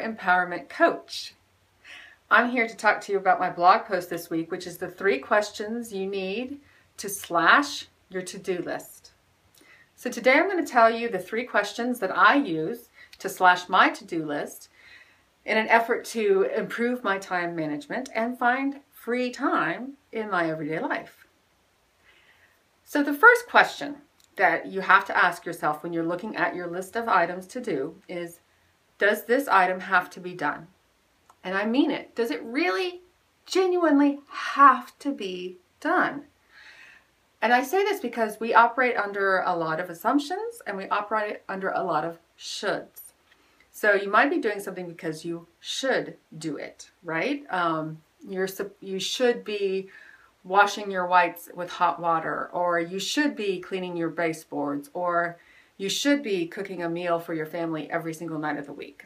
Empowerment Coach. I'm here to talk to you about my blog post this week, which is the 3 questions you need to slash your to-do list. So today I'm going to tell you the 3 questions that I use to slash my to-do list in an effort to improve my time management and find free time in my everyday life. So the first question that you have to ask yourself when you're looking at your list of items to do is, does this item have to be done? And I mean it. Does it really, genuinely have to be done? And I say this because we operate under a lot of assumptions and we operate under a lot of shoulds. So you might be doing something because you should do it, right? You should be washing your whites with hot water, or you should be cleaning your baseboards, or you should be cooking a meal for your family every single night of the week.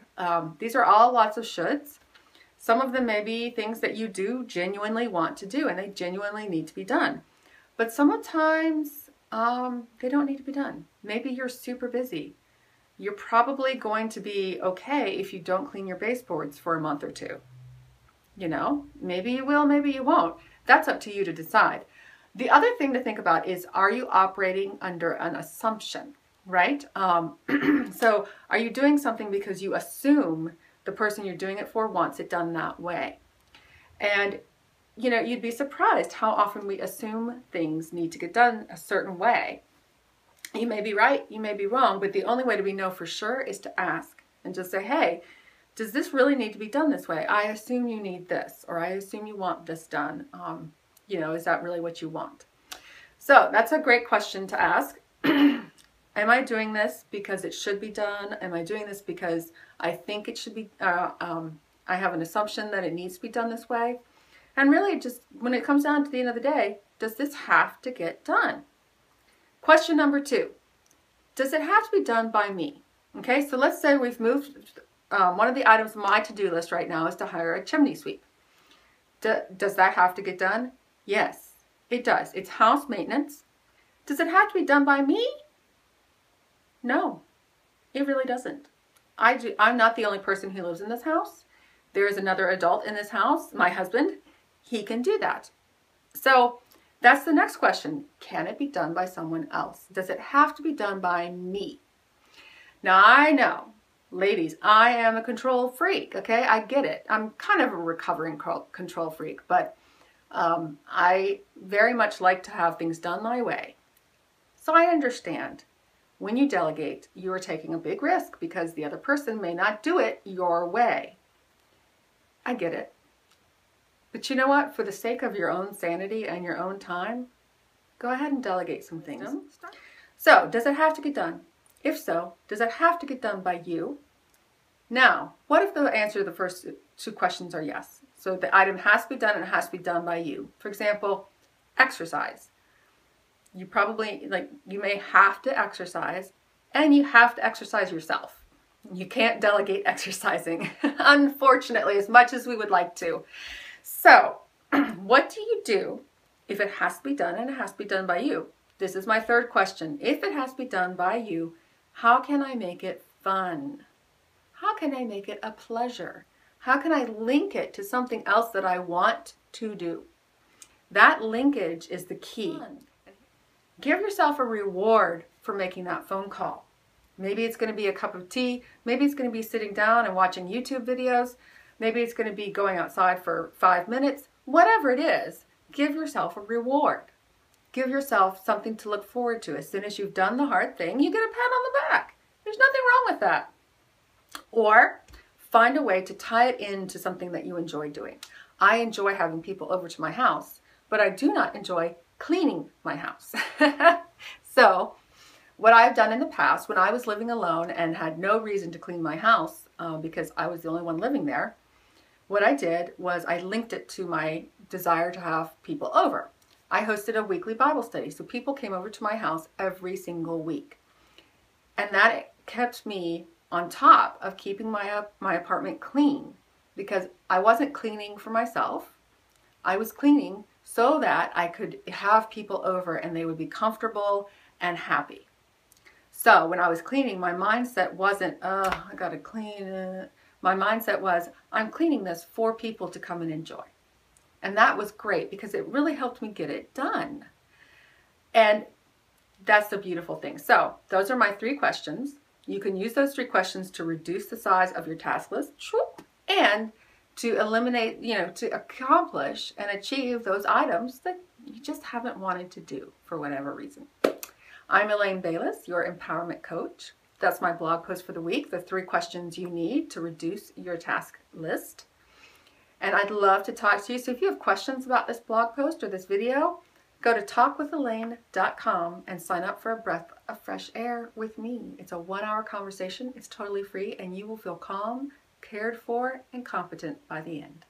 These are all lots of shoulds. Some of them may be things that you do genuinely want to do and they genuinely need to be done. But sometimes they don't need to be done. Maybe you're super busy. You're probably going to be okay if you don't clean your baseboards for a month or 2. You know, maybe you will, maybe you won't. That's up to you to decide. The other thing to think about is, are you operating under an assumption, right? So are you doing something because you assume the person you're doing it for wants it done that way? And, you know, you'd be surprised how often we assume things need to get done a certain way. You may be right, you may be wrong, but the only way to know for sure is to ask and just say, hey, does this really need to be done this way? I assume you need this, or I assume you want this done. You know, is that really what you want? So that's a great question to ask. Am I doing this because it should be done? Am I doing this because I think it should be, I have an assumption that it needs to be done this way? And really just, when it comes down to the end of the day, does this have to get done? Question number 2, does it have to be done by me? Okay, so let's say we've moved, one of the items on my to-do list right now is to hire a chimney sweep. Does that have to get done? Yes, it does. It's house maintenance. Does it have to be done by me? No, it really doesn't. I'm not the only person who lives in this house. There is another adult in this house, my husband. He can do that. So that's the next question. Can it be done by someone else? Does it have to be done by me? Now I know, ladies, I am a control freak, okay? I get it. I'm kind of a recovering control freak, but I very much like to have things done my way. So I understand. When you delegate, you are taking a big risk because the other person may not do it your way. I get it. But you know what? For the sake of your own sanity and your own time, go ahead and delegate some things. So, does it have to get done? If so, does it have to get done by you? Now, what if the answer to the first 2 questions are yes? So the item has to be done and it has to be done by you. For example, exercise. You probably, you may have to exercise, and you have to exercise yourself. You can't delegate exercising, unfortunately, as much as we would like to. So, what do you do if it has to be done and it has to be done by you? This is my 3rd question. If it has to be done by you, how can I make it fun? How can I make it a pleasure? How can I link it to something else that I want to do? That linkage is the key. Give yourself a reward for making that phone call. Maybe it's going to be a cup of tea. Maybe it's going to be sitting down and watching YouTube videos. Maybe it's going to be going outside for 5 minutes. Whatever it is, give yourself a reward. Give yourself something to look forward to. As soon as you've done the hard thing, you get a pat on the back. There's nothing wrong with that. Or find a way to tie it into something that you enjoy doing. I enjoy having people over to my house, but I do not enjoy cleaning my house. So what I've done in the past, when I was living alone and had no reason to clean my house because I was the only one living there, what I did was I linked it to my desire to have people over. I hosted a weekly Bible study, so people came over to my house every single week. And that kept me on top of keeping my apartment clean, because I wasn't cleaning for myself. I was cleaning so that I could have people over and they would be comfortable and happy. So when I was cleaning, my mindset wasn't, oh, I gotta clean it. my mindset was, I'm cleaning this for people to come and enjoy. And that was great because it really helped me get it done. And that's the beautiful thing. So those are my 3 questions. You can use those 3 questions to reduce the size of your task list and to eliminate, to accomplish and achieve those items that you just haven't wanted to do for whatever reason. I'm Elaine Bayless, your empowerment coach. That's my blog post for the week, the 3 questions you need to reduce your task list. And I'd love to talk to you. So if you have questions about this blog post or this video, go to talkwithelaine.com and sign up for a breath of fresh air with me. It's a 1-hour conversation. It's totally free, and you will feel calm, cared for, and competent by the end.